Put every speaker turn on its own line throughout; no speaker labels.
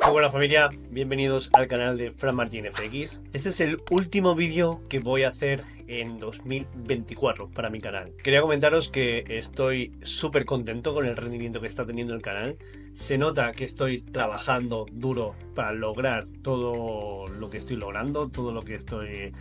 Muy buena familia, bienvenidos al canal de Fran Martín FX. Este es el último vídeo que voy a hacer en 2024 para mi canal. Quería comentaros que estoy súper contento con el rendimiento que está teniendo el canal. Se nota que estoy trabajando duro para lograr todo lo que estoy logrando, todo lo que estoy...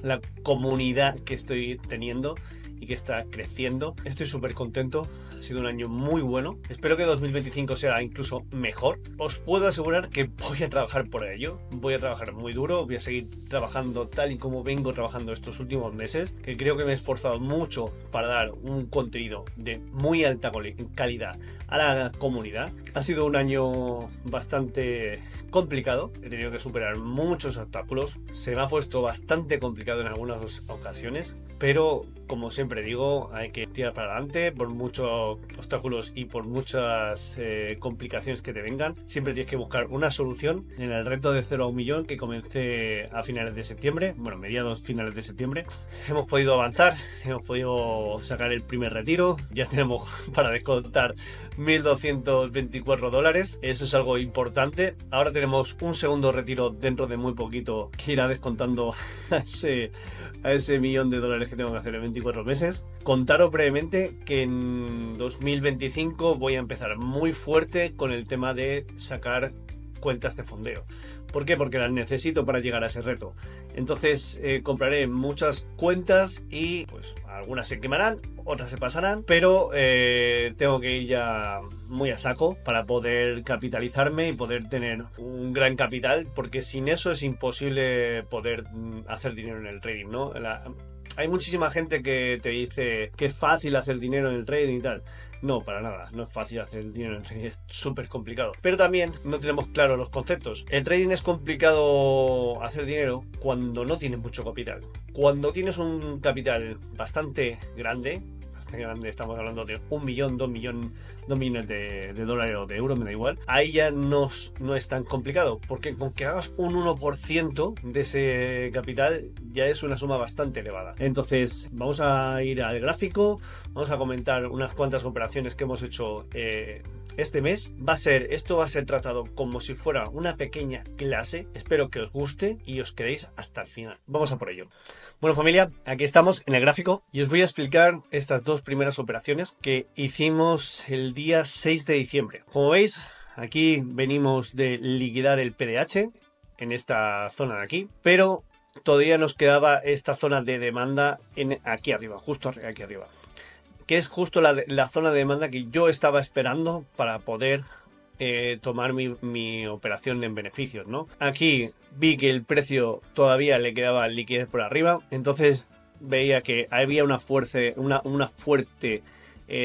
la comunidad que estoy teniendo y que está creciendo. Estoy súper contento, ha sido un año muy bueno. Espero que 2025 sea incluso mejor. Os puedo asegurar que voy a trabajar por ello, voy a trabajar muy duro, voy a seguir trabajando tal y como vengo trabajando estos últimos meses, que creo que me he esforzado mucho para dar un contenido de muy alta calidad a la comunidad. Ha sido un año bastante complicado, he tenido que superar muchos obstáculos, se me ha puesto bastante complicado en algunas ocasiones, pero como siempre digo, hay que tirar para adelante por muchos obstáculos y por muchas complicaciones que te vengan. Siempre tienes que buscar una solución. En el reto de 0 a 1 millón que comencé a finales de septiembre, bueno, mediados finales de septiembre, hemos podido avanzar, hemos podido sacar el primer retiro, ya tenemos para descontar $1.224, eso es algo importante. Ahora tenemos un segundo retiro dentro de muy poquito que irá descontando a ese $1.000.000 que tengo que hacer en 24 meses. Contaros brevemente que en 2025 voy a empezar muy fuerte con el tema de sacar cuentas de fondeo. ¿Por qué? Porque las necesito para llegar a ese reto. Entonces compraré muchas cuentas y pues algunas se quemarán, otras se pasarán, pero tengo que ir ya muy a saco para poder capitalizarme y poder tener un gran capital, porque sin eso es imposible poder hacer dinero en el trading, ¿no? Hay muchísima gente que te dice que es fácil hacer dinero en el trading y tal. No, para nada, no es fácil hacer dinero en el trading, es súper complicado. Pero también no tenemos claros los conceptos. El trading es complicado hacer dinero cuando no tienes mucho capital. Cuando tienes un capital bastante grande, estamos hablando de 1 millón, 2 millones de dólares o de euros, me da igual, ahí ya no es tan complicado, porque con que hagas un 1% de ese capital ya es una suma bastante elevada. Entonces vamos a ir al gráfico, vamos a comentar unas cuantas operaciones que hemos hecho este mes. Esto va a ser tratado como si fuera una pequeña clase. Espero que os guste y os quedéis hasta el final. Vamos a por ello. Bueno familia, aquí estamos en el gráfico y os voy a explicar estas dos primeras operaciones que hicimos el día 6 de diciembre. Como veis, aquí venimos de liquidar el PDH en esta zona de aquí, pero todavía nos quedaba esta zona de demanda aquí arriba, justo aquí arriba, que es justo la zona de demanda que yo estaba esperando para poder tomar mi operación en beneficios, ¿no? Aquí vi que el precio todavía le quedaba liquidez por arriba, entonces veía que había una fuerte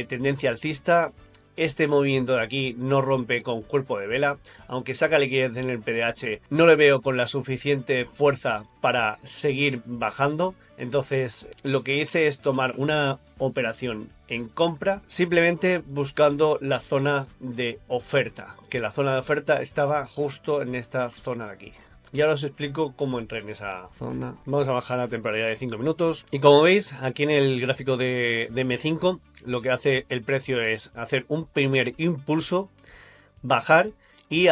tendencia alcista. Este movimiento de aquí no rompe con cuerpo de vela, aunque saca liquidez en el PDH, no le veo con la suficiente fuerza para seguir bajando. Entonces lo que hice es tomar una operación en compra, simplemente buscando la zona de oferta, que la zona de oferta estaba justo en esta zona de aquí. Y ahora os explico cómo entré en esa zona. Vamos a bajar la temporalidad de 5 minutos. Y como veis, aquí en el gráfico de M5, lo que hace el precio es hacer un primer impulso, bajar y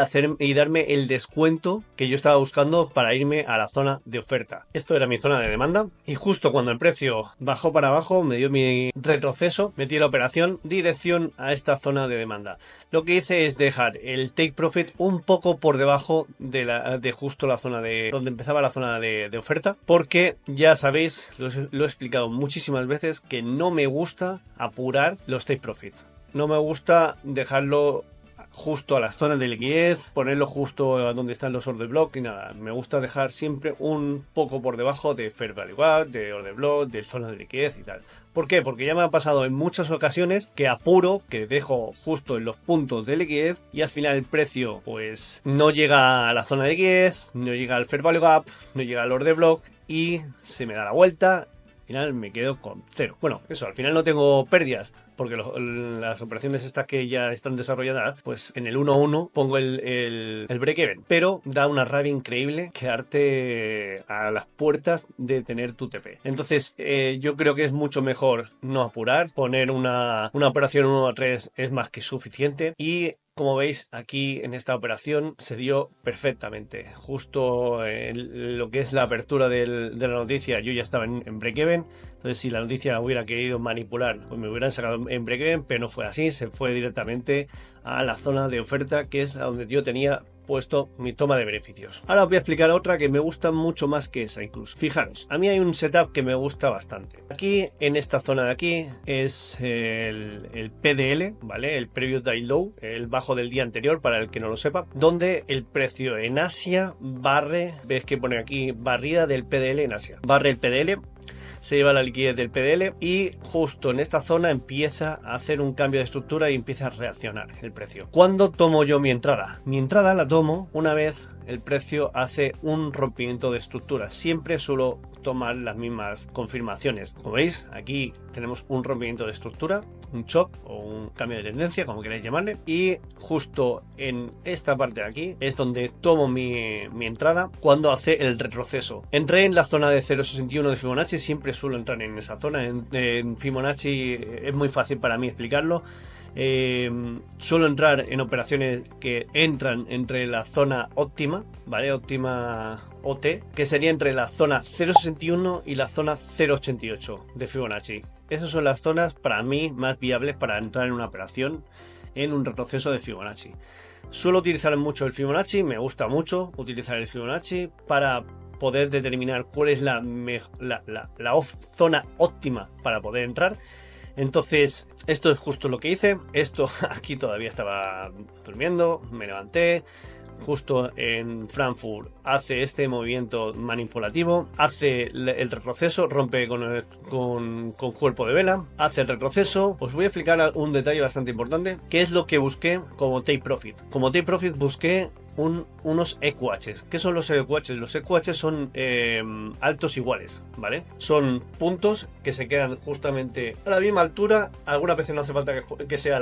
darme el descuento que yo estaba buscando para irme a la zona de oferta. Esto era mi zona de demanda y justo cuando el precio bajó para abajo, me dio mi retroceso, metí la operación dirección a esta zona de demanda. Lo que hice es dejar el take profit un poco por debajo de justo la zona de donde empezaba la zona de oferta, porque ya sabéis, lo he explicado muchísimas veces, que no me gusta apurar los take profit. No me gusta dejarlo justo a las zonas de liquidez, ponerlo justo a donde están los order block y nada. Me gusta dejar siempre un poco por debajo de fair value gap, de order block, de zona de liquidez y tal. ¿Por qué? Porque ya me ha pasado en muchas ocasiones que apuro, que dejo justo en los puntos de liquidez y al final el precio pues no llega a la zona de liquidez, no llega al fair value gap, no llega al order block y se me da la vuelta. Al final me quedo con cero. Bueno, eso, al final no tengo pérdidas, porque las operaciones estas que ya están desarrolladas, pues en el 1-1 pongo el break-even. Pero da una rabia increíble quedarte a las puertas de tener tu TP. Entonces, yo creo que es mucho mejor no apurar, poner una operación 1 a 3 es más que suficiente y como veis aquí en esta operación se dio perfectamente. Justo en lo que es la apertura de la noticia, yo ya estaba en break-even. Entonces, si la noticia hubiera querido manipular, pues me hubieran sacado en break-even, pero no fue así. Se fue directamente a la zona de oferta, que es a donde yo tenía puesto mi toma de beneficios. Ahora os voy a explicar otra que me gusta mucho más que esa incluso. Fijaros, a mí hay un setup que me gusta bastante. Aquí, en esta zona de aquí, es el PDL, ¿vale? El Previous Day Low, el bajo del día anterior, para el que no lo sepa, donde el precio en Asia barre, ves que pone aquí barrida del PDL en Asia. Barre el PDL, se lleva la liquidez del PDL y justo en esta zona empieza a hacer un cambio de estructura y empieza a reaccionar el precio. ¿Cuándo tomo yo mi entrada? Mi entrada la tomo una vez el precio hace un rompimiento de estructura. Siempre suelo tomar las mismas confirmaciones. Como veis, aquí tenemos un rompimiento de estructura, un shock o un cambio de tendencia, como queráis llamarle, y justo en esta parte de aquí es donde tomo mi entrada cuando hace el retroceso. Entré en la zona de 0.61 de Fibonacci, siempre suelo entrar en esa zona. En Fibonacci es muy fácil para mí explicarlo. Suelo entrar en operaciones que entran entre la zona óptima, ¿vale? Óptima OT, que sería entre la zona 0.61 y la zona 0.88 de Fibonacci. Esas son las zonas para mí más viables para entrar en una operación en un retroceso de Fibonacci. Suelo utilizar mucho el Fibonacci, me gusta mucho utilizar el Fibonacci para poder determinar cuál es la zona óptima para poder entrar. Entonces, esto es justo lo que hice. Esto aquí todavía estaba durmiendo, me levanté. Justo en Frankfurt hace este movimiento manipulativo, hace el retroceso, rompe con cuerpo de vela, hace el retroceso. Os voy a explicar un detalle bastante importante, que es lo que busqué como take profit. Como take profit busqué unos EQHs. ¿Qué son los EQHs? Los EQHs son altos iguales, ¿vale? Son puntos que se quedan justamente a la misma altura. Algunas veces no hace falta que sea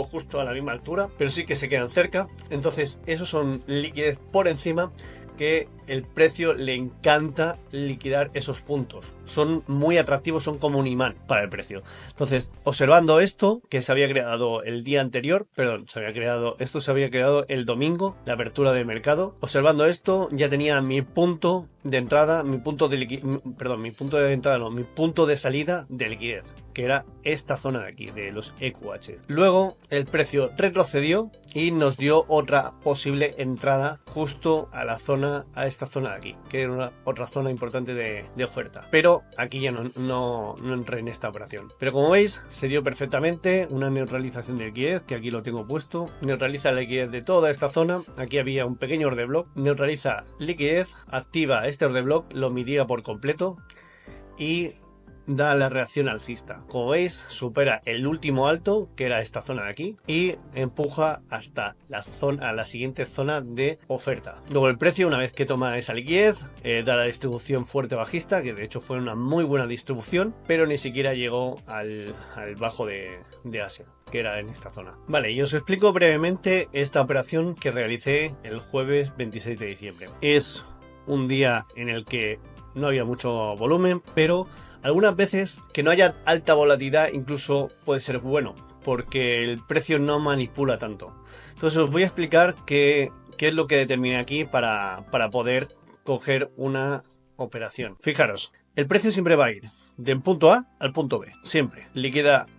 justo a la misma altura, pero sí que se quedan cerca. Entonces, esos son liquidez por encima, que el precio le encanta liquidar esos puntos. Son muy atractivos, son como un imán para el precio. Entonces, observando esto, que se había creado el día anterior, esto se había creado el domingo, la apertura de mercado. Observando esto, ya tenía mi punto de entrada, mi punto de salida de liquidez, que era esta zona de aquí, de los EQH. Luego, el precio retrocedió y nos dio otra posible entrada justo a esta zona de aquí, que era otra zona importante de oferta. Pero aquí ya no entré en esta operación. Pero como veis, se dio perfectamente una neutralización de liquidez, que aquí lo tengo puesto. Neutraliza la liquidez de toda esta zona. Aquí había un pequeño order block. Neutraliza liquidez, activa este order block, lo mitiga por completo y da la reacción alcista. Como veis, supera el último alto, que era esta zona de aquí, y empuja hasta la siguiente zona de oferta. Luego el precio, una vez que toma esa liquidez, da la distribución fuerte bajista, que de hecho fue una muy buena distribución, pero ni siquiera llegó al bajo de Asia, que era en esta zona. Vale, y os explico brevemente esta operación que realicé el jueves 26 de diciembre. Es un día en el que no había mucho volumen, pero algunas veces que no haya alta volatilidad incluso puede ser bueno, porque el precio no manipula tanto. Entonces os voy a explicar qué es lo que determiné aquí para poder coger una operación. Fijaros, el precio siempre va a ir del punto A al punto B, siempre.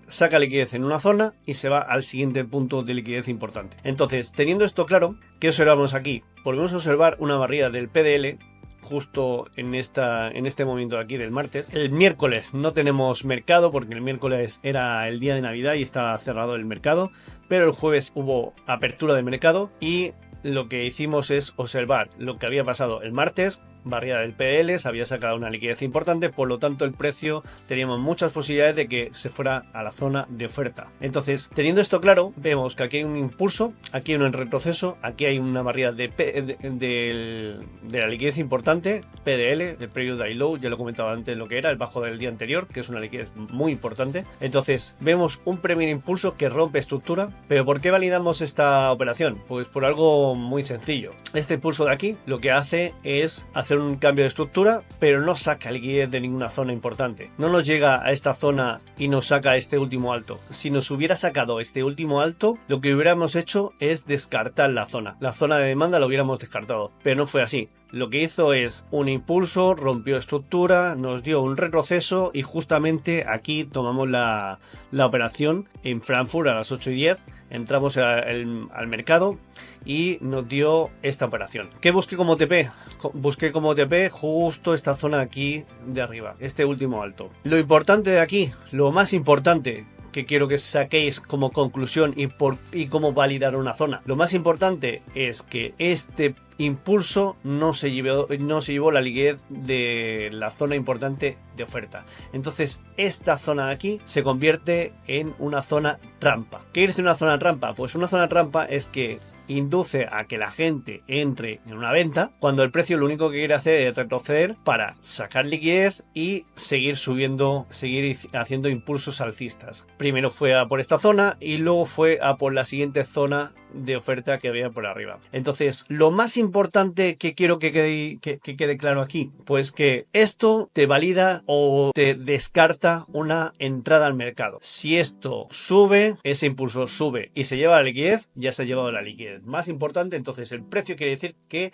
Saca liquidez en una zona y se va al siguiente punto de liquidez importante. Entonces, teniendo esto claro, ¿qué observamos aquí? Volvemos a observar una barrida del PDL justo en este momento de aquí del martes. El miércoles no tenemos mercado porque el miércoles era el día de Navidad y estaba cerrado el mercado, pero el jueves hubo apertura de mercado y lo que hicimos es observar lo que había pasado el martes. Barrida del PDL, se había sacado una liquidez importante, por lo tanto el precio teníamos muchas posibilidades de que se fuera a la zona de oferta. Entonces, teniendo esto claro, vemos que aquí hay un impulso, aquí hay un retroceso, aquí hay una barrida de la liquidez importante, PDL, el Previous Day Low, ya lo he comentado antes lo que era, el bajo del día anterior, que es una liquidez muy importante. Entonces, vemos un primer impulso que rompe estructura, pero ¿por qué validamos esta operación? Pues por algo muy sencillo. Este impulso de aquí lo que hace es hacer hacer un cambio de estructura, pero no saca liquidez de ninguna zona importante. No nos llega a esta zona y nos saca este último alto. Si nos hubiera sacado este último alto, lo que hubiéramos hecho es descartar la zona. La zona de demanda lo hubiéramos descartado, pero no fue así. Lo que hizo es un impulso, rompió estructura, nos dio un retroceso y justamente aquí tomamos la operación en Frankfurt a las 8:10. Entramos al mercado y nos dio esta operación. ¿Qué busqué como TP? Busqué como TP justo esta zona aquí de arriba, este último alto. Lo importante de aquí, lo más importante que quiero que saquéis como conclusión y cómo validar una zona. Lo más importante es que este impulso no se llevó la liquidez de la zona importante de oferta. Entonces esta zona de aquí se convierte en una zona trampa. ¿Qué quiere decir una zona trampa? Pues una zona trampa es que induce a que la gente entre en una venta cuando el precio lo único que quiere hacer es retroceder para sacar liquidez y seguir subiendo, seguir haciendo impulsos alcistas. Primero fue a por esta zona y luego fue a por la siguiente zona de oferta que había por arriba. Entonces, lo más importante que quiero que quede claro aquí, pues que esto te valida o te descarta una entrada al mercado. Si esto sube, ese impulso sube y se lleva la liquidez, ya se ha llevado la liquidez. Más importante, entonces el precio quiere decir que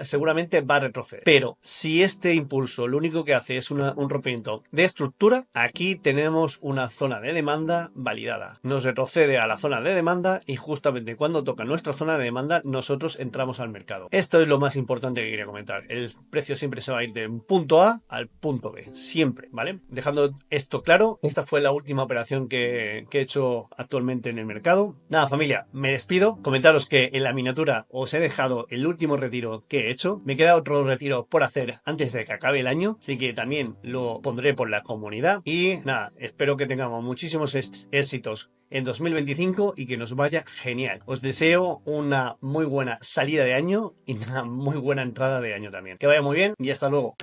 seguramente va a retroceder. Pero si este impulso lo único que hace es un rompimiento de estructura, aquí tenemos una zona de demanda validada. Nos retrocede a la zona de demanda y justamente cuando toca nuestra zona de demanda nosotros entramos al mercado. Esto es lo más importante que quería comentar. El precio siempre se va a ir de un punto A al punto B. Siempre, ¿vale? Dejando esto claro, esta fue la última operación que he hecho actualmente en el mercado. Nada, familia, me despido. Comentaros que en la miniatura os he dejado el último retiro que he hecho. Me queda otro retiro por hacer antes de que acabe el año, así que también lo pondré por la comunidad. Y nada, espero que tengamos muchísimos éxitos en 2025 y que nos vaya genial. Os deseo una muy buena salida de año y una muy buena entrada de año también. Que vaya muy bien y hasta luego.